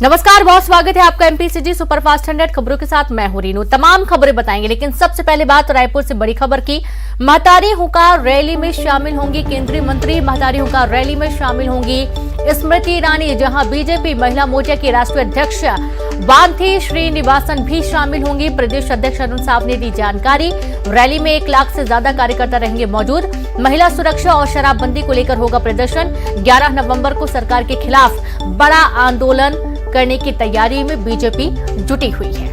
नमस्कार, बहुत स्वागत है आपका एमपीसीजी सुपरफास्ट 100 खबरों के साथ मैं हूं रीनू। तमाम खबरें बताएंगे, लेकिन सबसे पहले बात रायपुर से बड़ी खबर की। महतारी हुंकार रैली में शामिल होंगी केंद्रीय मंत्री। महतारी हुंकार रैली में शामिल होंगी स्मृति ईरानी, जहां बीजेपी महिला मोर्चा की राष्ट्रीय अध्यक्ष वांथी श्रीनिवासन भी शामिल होंगी। प्रदेश अध्यक्ष अरुण साव ने दी जानकारी। रैली में 1 लाख से ज्यादा कार्यकर्ता रहेंगे मौजूद। महिला सुरक्षा और शराबबंदी को लेकर होगा प्रदर्शन। 11 नवंबर को सरकार के खिलाफ बड़ा आंदोलन करने की तैयारी में बीजेपी जुटी हुई है।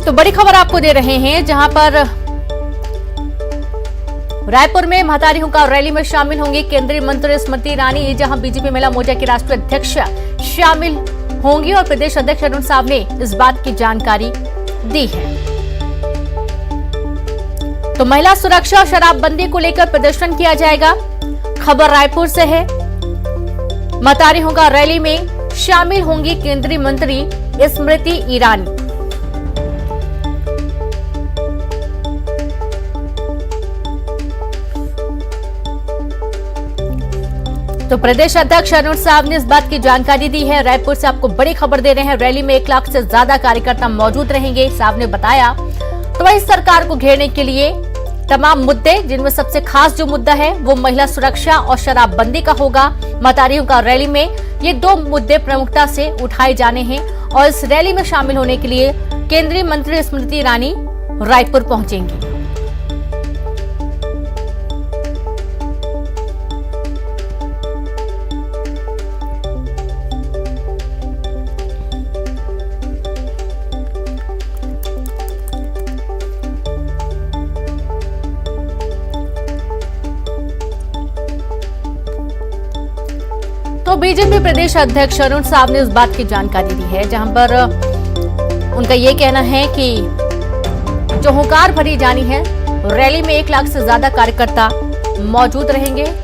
तो बड़ी खबर आपको दे रहे हैं, जहां पर रायपुर में महतारी हुंकार रैली में शामिल होंगी केंद्रीय मंत्री स्मृति ईरानी, जहां बीजेपी महिला मोर्चा की राष्ट्रीय अध्यक्ष शामिल होंगी और प्रदेश अध्यक्ष अरुण साव ने इस बात की जानकारी दी है। तो महिला सुरक्षा और शराबबंदी को लेकर प्रदर्शन किया जाएगा। खबर रायपुर से है। महतारी हुंकार रैली में शामिल होंगी केंद्रीय मंत्री स्मृति ईरानी। तो प्रदेश अध्यक्ष अरुण साव ने इस बात की जानकारी दी है। रायपुर से आपको बड़ी खबर दे रहे हैं। रैली में 1 लाख से ज्यादा कार्यकर्ता मौजूद रहेंगे, साव ने बताया। तो वही सरकार को घेरने के लिए तमाम मुद्दे, जिनमें सबसे खास जो मुद्दा है वो महिला सुरक्षा और शराबबंदी का होगा। महतारी हुंकार रैली में ये 2 मुद्दे प्रमुखता से उठाए जाने हैं और इस रैली में शामिल होने के लिए केंद्रीय मंत्री स्मृति ईरानी रायपुर पहुंचेंगी। तो बीजेपी प्रदेश अध्यक्ष अरुण साव ने इस बात की जानकारी दी है, जहां पर उनका ये कहना है कि जो हुंकार भरी जानी है, रैली में 1 लाख से ज्यादा कार्यकर्ता मौजूद रहेंगे।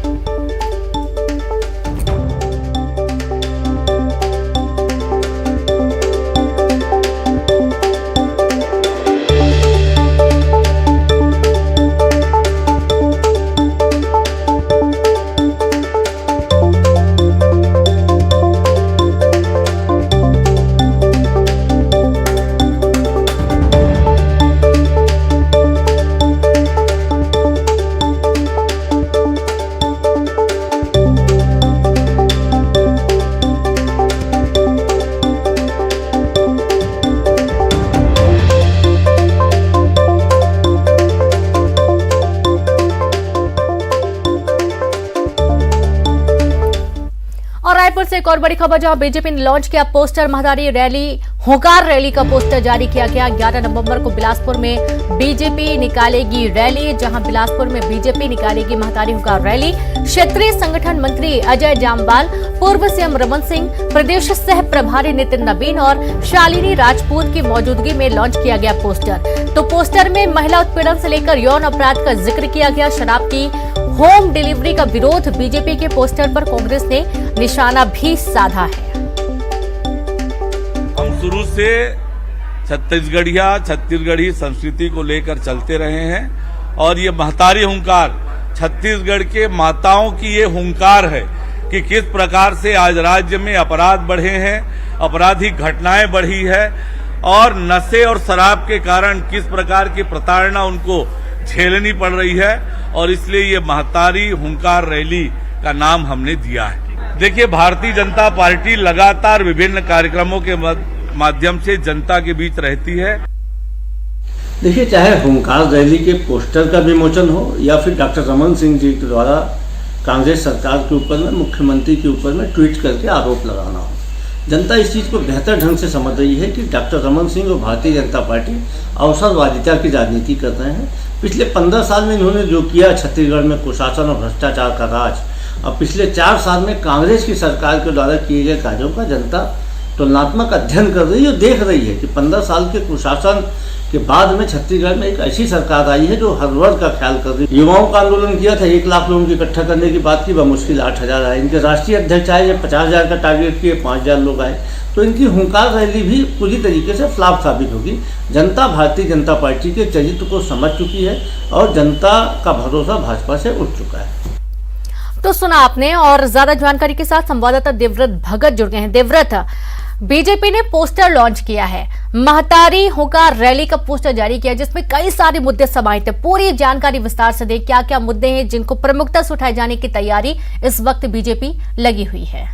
और रायपुर से एक और बड़ी खबर, जहां बीजेपी ने लॉन्च किया पोस्टर। महतारी रैली हुंकार रैली का पोस्टर जारी किया गया। 11 नवंबर को बिलासपुर में बीजेपी निकालेगी रैली, जहां बिलासपुर में बीजेपी निकालेगी महतारी हुंकार रैली। क्षेत्रीय संगठन मंत्री अजय जामवाल, पूर्व सीएम रमन सिंह, प्रदेश सह प्रभारी नितिन नवीन और शालिनी राजपूत की मौजूदगी में लॉन्च किया गया पोस्टर। तो पोस्टर में महिला उत्पीड़न से लेकर यौन अपराध का जिक्र किया गया। शराब की होम डिलीवरी का विरोध बीजेपी के पोस्टर पर कांग्रेस ने निशाना भी साधा है। हम शुरू से छत्तीसगढ़ी संस्कृति को लेकर चलते रहे हैं और ये महतारी हुंकार छत्तीसगढ़ के माताओं की ये हुंकार है कि किस प्रकार से आज राज्य में अपराध बढ़े हैं, आपराधिक घटनाएं बढ़ी है और नशे और शराब के कारण किस प्रकार की प्रताड़ना उनको झेलनी पड़ रही है, और इसलिए ये महतारी हुंकार रैली का नाम हमने दिया है। देखिए, भारतीय जनता पार्टी लगातार विभिन्न कार्यक्रमों के माध्यम से जनता के बीच रहती है। देखिए, चाहे हुंकार रैली के पोस्टर का विमोचन हो या फिर डॉक्टर रमन सिंह जी के द्वारा कांग्रेस सरकार के ऊपर में, मुख्यमंत्री के ऊपर में ट्वीट करके आरोप लगाना हो, जनता इस चीज़ को बेहतर ढंग से समझ रही है कि डॉक्टर रमन सिंह और भारतीय जनता पार्टी अवसरवादिता की राजनीति कर रहे हैं। पिछले 15 साल में इन्होंने जो किया छत्तीसगढ़ में कुशासन और भ्रष्टाचार का राज, और पिछले 4 साल में कांग्रेस की सरकार के द्वारा किए गए कार्यों का जनता तुलनात्मक अध्ययन कर रही है और देख रही है कि 15 साल के कुशासन के बाद में छत्तीसगढ़ में एक ऐसी सरकार आई है जो हर वर्ग का ख्याल कर रही है। युवाओं का आंदोलन किया था, 1 लाख लोगों की इकट्ठा करने की बात की, बमुश्किल 8,000 आए। इनके राष्ट्रीय अध्यक्ष आए, जब 50,000 का टारगेट किए, 5,000 लोग आए। तो इनकी हुंकार रैली भी पूरी तरीके से फ्लॉप साबित होगी। जनता भारतीय जनता पार्टी के चरित्र को समझ चुकी है और जनता का भरोसा भाजपा से उठ चुका है। तो सुना आपने, और ज्यादा जानकारी के साथ संवाददाता देवव्रत भगत जुड़ गए हैं। देवव्रत, बीजेपी ने पोस्टर लॉन्च किया है, महतारी होकर रैली का पोस्टर जारी किया जिसमें कई सारे मुद्दे समाहित है। पूरी जानकारी विस्तार से दे, क्या क्या मुद्दे हैं जिनको प्रमुखता से उठाए जाने की तैयारी इस वक्त बीजेपी लगी हुई है?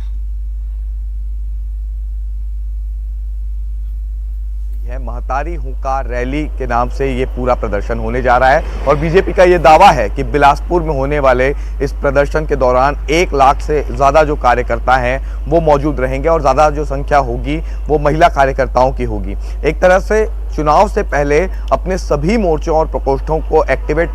महतारी हुंकार रैली के नाम से ये पूरा प्रदर्शन होने जा रहा है और बीजेपी का ये दावा है कि बिलासपुर में होने वाले इस प्रदर्शन के दौरान 1 लाख से ज़्यादा जो कार्यकर्ता हैं वो मौजूद रहेंगे और ज़्यादा जो संख्या होगी वो महिला कार्यकर्ताओं की होगी। एक तरह से चुनाव से पहले अपने सभी मोर्चों और प्रकोष्ठों को एक्टिवेट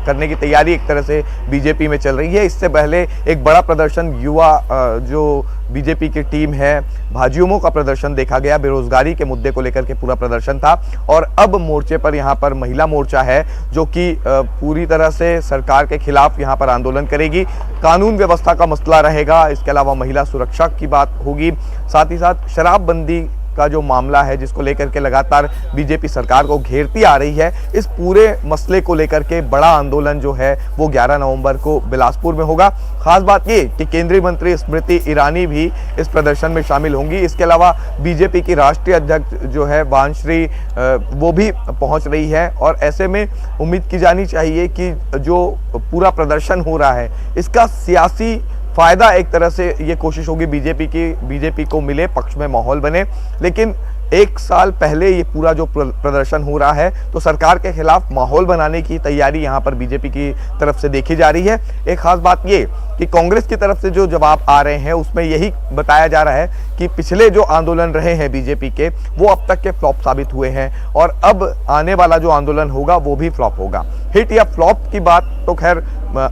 करने की तैयारी एक तरह से बीजेपी में चल रही है। इससे पहले एक बड़ा प्रदर्शन युवा जो बीजेपी की टीम है भाजयुमो का प्रदर्शन देखा गया, बेरोजगारी के मुद्दे को लेकर के पूरा प्रदर्शन था। और अब मोर्चे पर यहाँ पर महिला मोर्चा है जो कि पूरी तरह से सरकार के खिलाफ यहाँ पर आंदोलन करेगी। कानून व्यवस्था का मसला रहेगा, इसके अलावा महिला सुरक्षा की बात होगी, साथ ही साथ शराबबंदी का जो मामला है जिसको लेकर के लगातार बीजेपी सरकार को घेरती आ रही है, इस पूरे मसले को लेकर के बड़ा आंदोलन जो है वो 11 नवंबर को बिलासपुर में होगा। खास बात ये कि केंद्रीय मंत्री स्मृति ईरानी भी इस प्रदर्शन में शामिल होंगी। इसके अलावा बीजेपी की राष्ट्रीय अध्यक्ष जो है वानश्री वो भी पहुंच रही है और ऐसे में उम्मीद की जानी चाहिए कि जो पूरा प्रदर्शन हो रहा है इसका सियासी फायदा एक तरह से ये कोशिश होगी बीजेपी को मिले, पक्ष में माहौल बने। लेकिन 1 साल पहले ये पूरा जो प्रदर्शन हो रहा है तो सरकार के खिलाफ माहौल बनाने की तैयारी यहाँ पर बीजेपी की तरफ से देखी जा रही है। एक खास बात ये कि कांग्रेस की तरफ से जो जवाब आ रहे हैं उसमें यही बताया जा रहा है कि पिछले जो आंदोलन रहे हैं बीजेपी के वो अब तक के फ्लॉप साबित हुए हैं और अब आने वाला जो आंदोलन होगा वो भी फ्लॉप होगा। हिट या फ्लॉप की बात तो खैर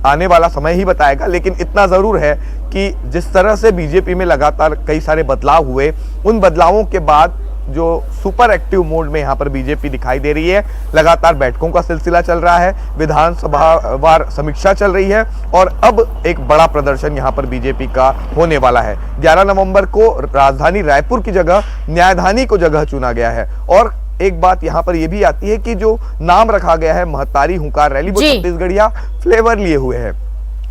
आने वाला समय ही बताएगा, लेकिन इतना जरूर है कि जिस तरह से बीजेपी में लगातार कई सारे बदलाव हुए, उन बदलावों के बाद जो सुपर एक्टिव मोड में यहाँ पर बीजेपी दिखाई दे रही है। लगातार बैठकों का सिलसिला चल रहा है, विधानसभा वार समीक्षा चल रही है और अब एक बड़ा प्रदर्शन यहाँ पर बीजेपी का होने वाला है। 11 नवंबर को राजधानी रायपुर की जगह न्यायधानी को जगह चुना गया है। और एक बात यहाँ पर यह भी आती है कि जो नाम रखा गया है महतारी हुंकार रैली, वो छत्तीसगढ़िया फ्लेवर लिए हुए है।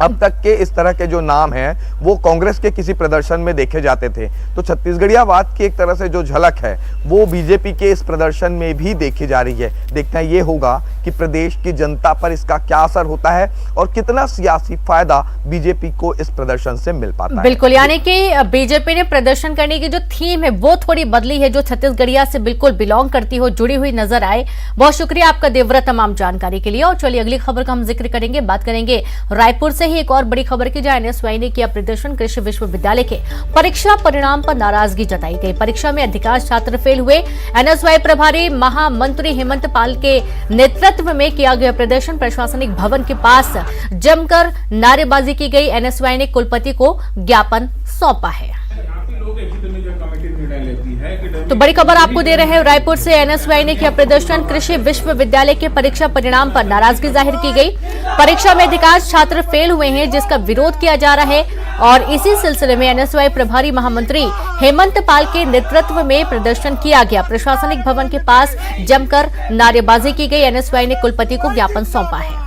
अब तक के इस तरह के जो नाम हैं वो कांग्रेस के किसी प्रदर्शन में देखे जाते थे, तो छत्तीसगढ़ियावाद की एक तरह से जो झलक है वो बीजेपी के इस प्रदर्शन में भी देखी जा रही है। देखना ये होगा कि प्रदेश की जनता पर इसका क्या असर होता है और कितना सियासी फायदा बीजेपी को इस प्रदर्शन से मिल पाता है। बिल्कुल, यानी कि बीजेपी ने प्रदर्शन करने की जो थीम है वो थोड़ी बदली है, जो छत्तीसगढ़िया से बिल्कुल बिलोंग करती हो, जुड़ी हुई नजर आए। बहुत शुक्रिया आपका देवव्रत तमाम जानकारी के लिए। और चलिए अगली खबर का हम जिक्र करेंगे, बात करेंगे रायपुर से एक और बड़ी खबर की। जहां एनएसवाई ने किया प्रदर्शन, कृषि विश्वविद्यालय के परीक्षा परिणाम पर नाराजगी जताई गई। परीक्षा में अधिकांश छात्र फेल हुए। एनएसवाई प्रभारी महामंत्री हेमंत पाल के नेतृत्व में किया गया प्रदर्शन, प्रशासनिक भवन के पास जमकर नारेबाजी की गई। एनएसवाई ने कुलपति को ज्ञापन सौंपा है। तो बड़ी खबर आपको दे रहे हैं रायपुर से। एनएसवाई ने किया प्रदर्शन, कृषि विश्वविद्यालय के परीक्षा परिणाम पर नाराजगी जाहिर की गई। परीक्षा में अधिकांश छात्र फेल हुए हैं जिसका विरोध किया जा रहा है और इसी सिलसिले में एनएसवाई प्रभारी महामंत्री हेमंत पाल के नेतृत्व में प्रदर्शन किया गया। प्रशासनिक भवन के पास जमकर नारेबाजी की गई। एनएसवाई ने कुलपति को ज्ञापन सौंपा है।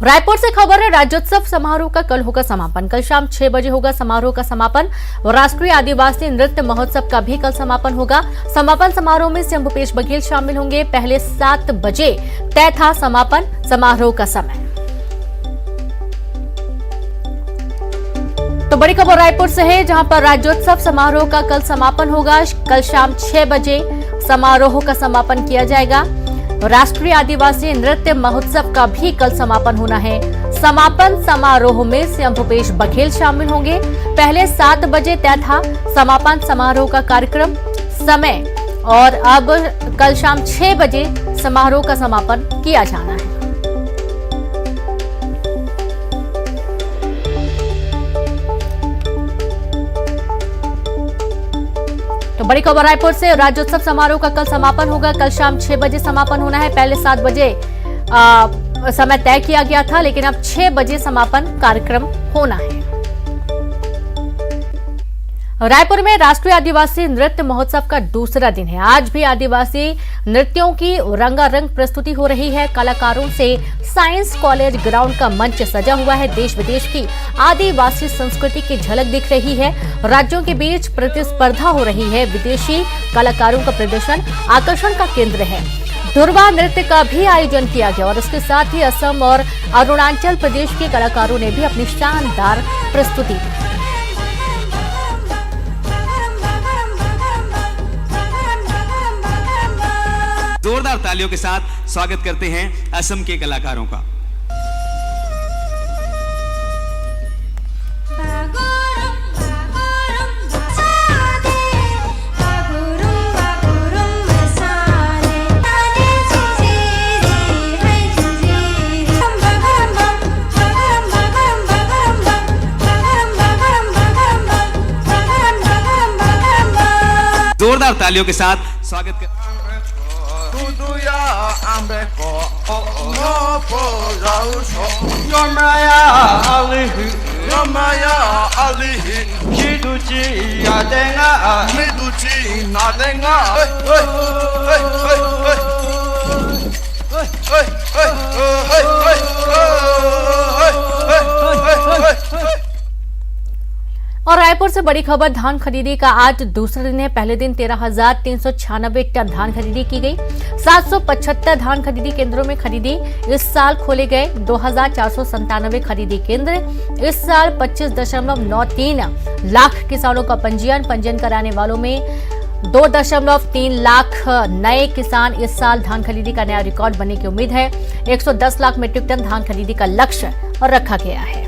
रायपुर से खबर है, राज्योत्सव समारोह का कल होगा समापन। कल शाम 6 बजे होगा समारोह का समापन। राष्ट्रीय आदिवासी नृत्य महोत्सव का भी कल समापन होगा। समापन समारोह में सीएम भूपेश बघेल शामिल होंगे। पहले 7 बजे तय था समापन समारोह का समय। तो बड़ी खबर रायपुर से है, जहां पर राज्योत्सव समारोह का कल समापन होगा। कल शाम 6 बजे समारोह का समापन किया जाएगा। राष्ट्रीय आदिवासी नृत्य महोत्सव का भी कल समापन होना है। समापन समारोह में सीएम भूपेश बघेल शामिल होंगे। पहले 7 बजे तय था समापन समारोह का कार्यक्रम समय और अब कल शाम 6 बजे समारोह का समापन किया जाना है। तो बड़ी खबर रायपुर से, राज्योत्सव समारोह का कल समापन होगा। कल शाम 6 बजे समापन होना है। पहले 7 बजे समय तय किया गया था, लेकिन अब 6 बजे समापन कार्यक्रम होना है। रायपुर में राष्ट्रीय आदिवासी नृत्य महोत्सव का दूसरा दिन है। आज भी आदिवासी नृत्यों की रंगारंग प्रस्तुति हो रही है। कलाकारों से साइंस कॉलेज ग्राउंड का मंच सजा हुआ है। देश विदेश की आदिवासी संस्कृति की झलक दिख रही है। राज्यों के बीच प्रतिस्पर्धा हो रही है। विदेशी कलाकारों का प्रदर्शन आकर्षण का केंद्र है। धुरवा नृत्य का भी आयोजन किया गया और इसके साथ ही असम और अरुणाचल प्रदेश के कलाकारों ने भी अपनी शानदार प्रस्तुति दी। जोरदार तालियों के साथ स्वागत करते हैं असम के कलाकारों का। जोरदार तालियों के साथ स्वागत कर और रायपुर से बड़ी खबर, धान खरीदी का आज दूसरा दिन है। पहले दिन 13,396 टन धान खरीदी की गई। 775 धान खरीदी केंद्रों में खरीदी इस साल खोले गए। 2,497 खरीदी केंद्र। इस साल 25.93 लाख किसानों का पंजीयन कराने वालों में 2.3 लाख नए किसान। इस साल धान खरीदी का नया रिकॉर्ड बनने की उम्मीद है। 110 लाख मीट्रिक टन धान खरीदी का लक्ष्य रखा गया है।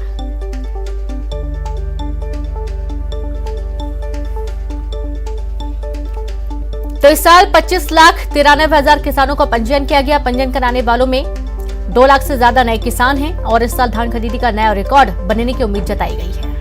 तो इस साल 25,93,000 किसानों का पंजीयन किया गया। पंजीयन कराने वालों में 2 लाख से ज्यादा नए किसान हैं और इस साल धान खरीदी का नया रिकॉर्ड बनने की उम्मीद जताई गई है।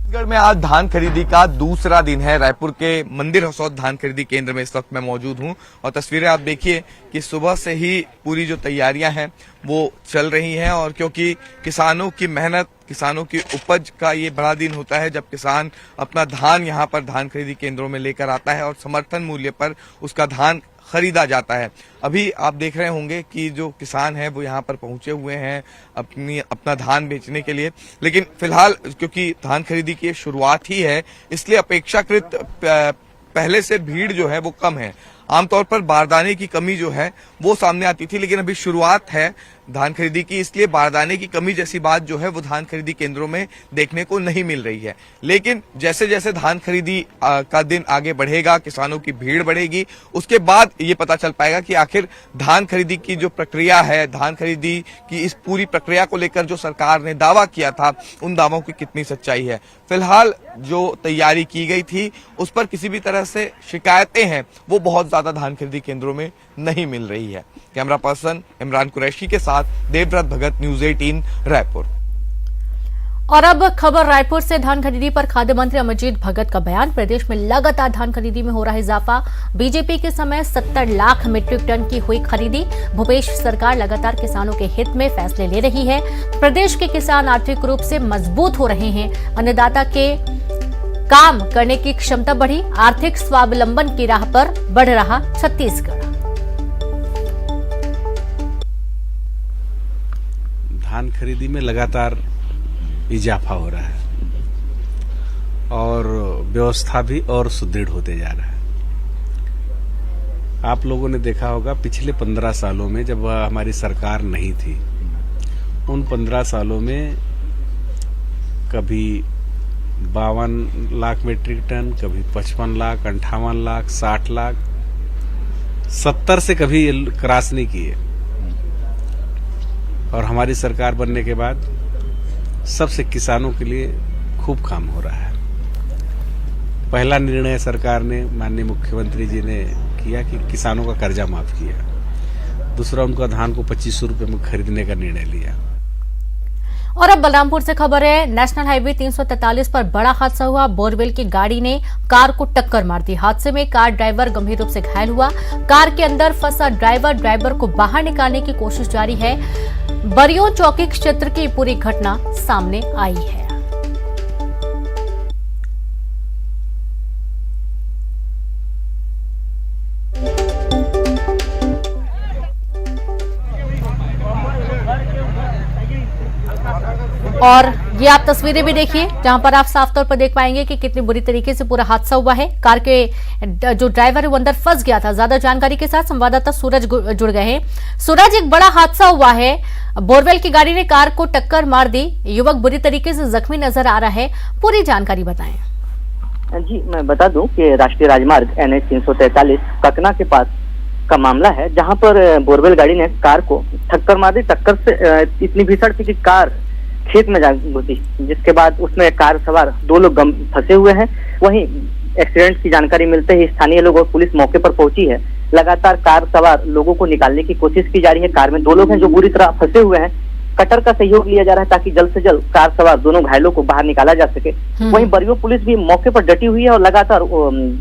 छत्तीसगढ़ में आज धान खरीदी का दूसरा दिन है। रायपुर के मंदिर हसौद धान खरीदी केंद्र में इस वक्त मैं मौजूद हूं और तस्वीरें आप देखिए कि सुबह से ही पूरी जो तैयारियां हैं वो चल रही हैं। और क्योंकि किसानों की मेहनत, किसानों की उपज का ये बड़ा दिन होता है जब किसान अपना धान यहाँ पर धान खरीदी केंद्रों में लेकर आता है और समर्थन मूल्य पर उसका धान खरीदा जाता है। अभी आप देख रहे होंगे कि जो किसान है वो यहाँ पर पहुंचे हुए हैं अपना धान बेचने के लिए। लेकिन फिलहाल क्योंकि धान खरीदी की शुरुआत ही है, इसलिए अपेक्षाकृत पहले से भीड़ जो है वो कम है। आमतौर पर बारदाने की कमी जो है वो सामने आती थी, लेकिन अभी शुरुआत है धान खरीदी की, इसलिए बारदाने की कमी जैसी बात जो है वो धान खरीदी केंद्रों में देखने को नहीं मिल रही है। लेकिन जैसे जैसे धान खरीदी का दिन आगे बढ़ेगा, किसानों की भीड़ बढ़ेगी, उसके बाद ये पता चल पाएगा कि आखिर धान खरीदी की जो प्रक्रिया है, धान खरीदी की इस पूरी प्रक्रिया को लेकर जो सरकार ने दावा किया था, उन दावों की कितनी सच्चाई है। फिलहाल जो तैयारी की गई थी उस पर किसी भी तरह से शिकायतें हैं वो बहुत ज्यादा धान खरीदी केंद्रों में नहीं मिल रही है। कैमरा पर्सन इमरान कुरैशी के साथ देवव्रत भगत, न्यूज़ 18 रायपुर। और अब खबर रायपुर से, धान खरीदी पर खाद्य मंत्री अमरजीत भगत का बयान। प्रदेश में लगातार धान खरीदी में हो रहा है इजाफा। बीजेपी के समय 70 लाख मीट्रिक टन की हुई खरीदी। भूपेश सरकार लगातार किसानों के हित में फैसले ले रही है। प्रदेश के किसान आर्थिक रूप से मजबूत हो रहे हैं। अन्नदाता के काम करने की क्षमता बढ़ी। आर्थिक स्वावलंबन की राह पर बढ़ रहा छत्तीसगढ़। धान खरीदी में लगातार इजाफा हो रहा है और व्यवस्था भी और सुदृढ़ होते जा रहा है। आप लोगों ने देखा होगा पिछले 15 सालों में जब हमारी सरकार नहीं थी, उन 15 सालों में कभी 52 लाख मीट्रिक टन, कभी 55 लाख, 58 लाख, 60 लाख, 70 से कभी क्रॉस नहीं किए। और हमारी सरकार बनने के बाद सबसे किसानों के लिए खूब काम हो रहा है। पहला निर्णय सरकार ने, माननीय मुख्यमंत्री जी ने किया कि किसानों का कर्जा माफ किया। दूसरा, उनका धान को 2500 रुपए में खरीदने का निर्णय लिया। और अब बलरामपुर से खबर है। नेशनल हाईवे 343 पर बड़ा हादसा हुआ। बोरवेल की गाड़ी ने कार को टक्कर मार दी। हादसे में कार ड्राइवर गंभीर रूप से घायल हुआ। कार के अंदर फंसा ड्राइवर को बाहर निकालने की कोशिश जारी है। बरियो चौकी क्षेत्र की पूरी घटना सामने आई है। और ये आप तस्वीरें भी देखिए जहां पर आप साफ तौर पर देख पाएंगे कि कितनी बुरी तरीके से पूरा हादसा हुआ है। कार के जो ड्राइवर है वो अंदर फंस गया था। ज्यादा जानकारी के साथ संवाददाता सूरज जुड़ गए हैं। सूरज, एक बड़ा हादसा हुआ है, बोरवेल की गाड़ी ने कार को टक्कर मार दी, युवक बुरी तरीके से जख्मी नजर आ रहा है, पूरी जानकारी बताएं। जी, मैं बता दूं कि राष्ट्रीय राजमार्ग NH 343 ककना के पास का मामला है, जहां पर बोरवेल गाड़ी ने कार को टक्कर मार दी। टक्कर से इतनी भीषण थी कि कार खेत में जा घुसी, जिसके बाद उसमें कार सवार 2 लोग फंसे हुए हैं। वहीं एक्सीडेंट की जानकारी मिलते ही स्थानीय लोग और पुलिस मौके पर पहुंची है। लगातार कार सवार लोगों को निकालने की कोशिश की जा रही है। कार में 2 लोग हैं जो बुरी तरह फंसे हुए हैं। कटर का सहयोग लिया जा रहा है ताकि जल्द से जल्द कार सवार दोनों घायलों को बाहर निकाला जा सके। वहीं बरियो पुलिस भी मौके पर डटी हुई है और लगातार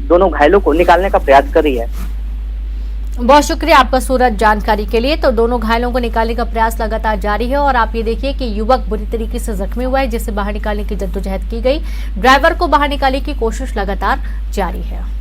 दोनों घायलों को निकालने का प्रयास कर रही है। बहुत शुक्रिया आपका सूरज जानकारी के लिए। तो दोनों घायलों को निकालने का प्रयास लगातार जारी है और आप ये देखिए कि युवक बुरी तरीके से जख्मी हुआ है, जिसे बाहर निकालने की जद्दोजहद की गई। ड्राइवर को बाहर निकालने की कोशिश लगातार जारी है।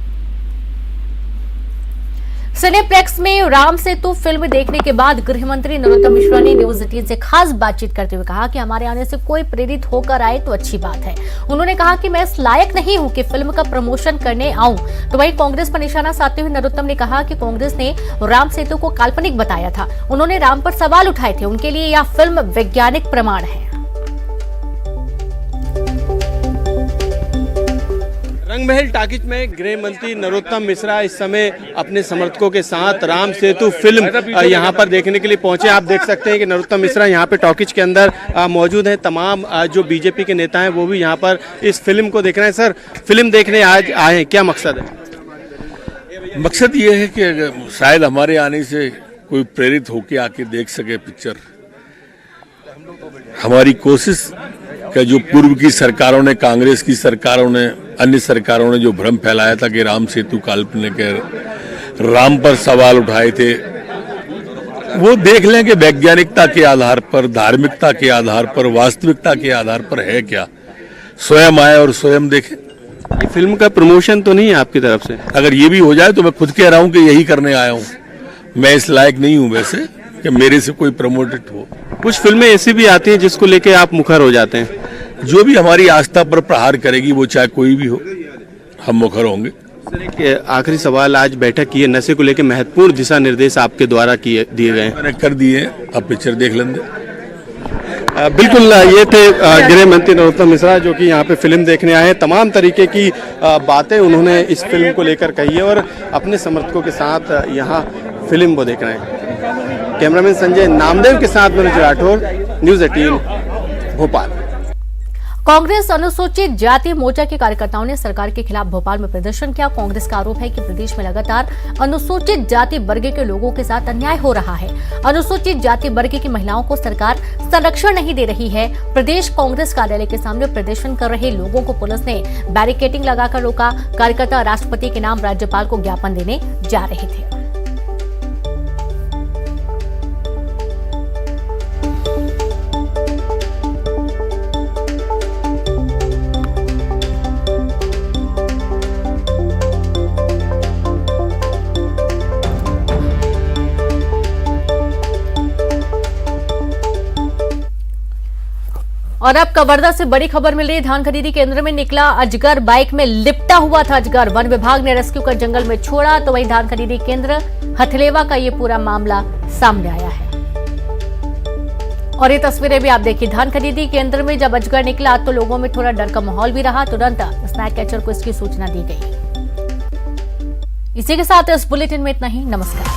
सिनेप्लेक्स में राम सेतु फिल्म देखने के बाद गृह मंत्री नरोत्तम मिश्रा ने न्यूज 18 से खास बातचीत करते हुए कहा कि हमारे आने से कोई प्रेरित होकर आए तो अच्छी बात है। उन्होंने कहा कि मैं इस लायक नहीं हूं कि फिल्म का प्रमोशन करने आऊं। तो वहीं कांग्रेस पर निशाना साधते हुए नरोत्तम ने कहा कि कांग्रेस ने राम सेतु को काल्पनिक बताया था। उन्होंने राम पर सवाल उठाए थे, उनके लिए यह फिल्म वैज्ञानिक प्रमाण है। रंगमहल टाकीज में गृह मंत्री नरोत्तम मिश्रा इस समय अपने समर्थकों के साथ राम सेतु फिल्म यहां पर देखने के लिए पहुंचे। आप देख सकते हैं कि नरोत्तम मिश्रा यहां पे टॉकीज के अंदर मौजूद हैं। तमाम जो बीजेपी के नेता हैं वो भी यहां पर इस फिल्म को देख रहे हैं। सर, फिल्म देखने आज आए, क्या मकसद है? मकसद ये है कि शायद हमारे आने से कोई प्रेरित होके आके देख सके पिक्चर। हमारी कोशिश का जो पूर्व की सरकारों ने, कांग्रेस की सरकारों ने, अन्य सरकारों ने जो भ्रम फैलाया था कि राम सेतु काल्पनिक है, राम पर सवाल उठाए थे, वो देख लें कि वैज्ञानिकता के आधार पर, धार्मिकता के आधार पर, वास्तविकता के आधार पर है क्या। स्वयं आए और स्वयं देखें। ये फिल्म का प्रमोशन तो नहीं है आपकी तरफ से? अगर ये भी हो जाए तो मैं खुद कह रहा हूं कि यही करने आया हूं। मैं इस लायक नहीं हूं वैसे कि मेरे से कोई प्रमोटेड हो। कुछ फिल्में ऐसी भी आती हैं जिसको लेके आप मुखर हो जाते हैं। जो भी हमारी आस्था पर प्रहार करेगी, वो चाहे कोई भी हो, हम मुखर होंगे। सर, एक आखिरी सवाल, आज बैठक की है, नशे को लेकर महत्वपूर्ण दिशा निर्देश आपके द्वारा दिए गए। मैंने कर दिए, अब पिक्चर देख लेंगे। बिल्कुल, ये थे गृह मंत्री नरोत्तम मिश्रा जो कि यहाँ पे फिल्म देखने आए हैं। तमाम तरीके की बातें उन्होंने इस फिल्म को लेकर कही है और अपने समर्थकों के साथ यहाँ फिल्म को देख रहे हैं। कैमरामैन संजय नामदेव के साथ मनोज राठौर, न्यूज 18 भोपाल। कांग्रेस अनुसूचित जाति मोर्चा के कार्यकर्ताओं ने सरकार के खिलाफ भोपाल में प्रदर्शन किया। कांग्रेस का आरोप है कि प्रदेश में लगातार अनुसूचित जाति वर्ग के लोगों के साथ अन्याय हो रहा है। अनुसूचित जाति वर्ग की महिलाओं को सरकार संरक्षण नहीं दे रही है। प्रदेश कांग्रेस कार्यालय के सामने प्रदर्शन कर रहे लोगों को पुलिस ने बैरिकेडिंग लगाकर रोका। कार्यकर्ता राष्ट्रपति के नाम राज्यपाल को ज्ञापन देने जा रहे थे। और अब कवर्धा से बड़ी खबर मिल रही है। धान खरीदी केंद्र में निकला अजगर, बाइक में लिपटा हुआ था अजगर। वन विभाग ने रेस्क्यू कर जंगल में छोड़ा। तो वहीं धान खरीदी केंद्र हथलेवा का ये पूरा मामला सामने आया है। और ये तस्वीरें भी आप देखिए। धान खरीदी केंद्र में जब अजगर निकला तो लोगों में थोड़ा डर का माहौल भी रहा। तुरंत स्नैक कैचर को इसकी सूचना दी गई। इसी के साथ इस बुलेटिन में इतना ही। नमस्कार।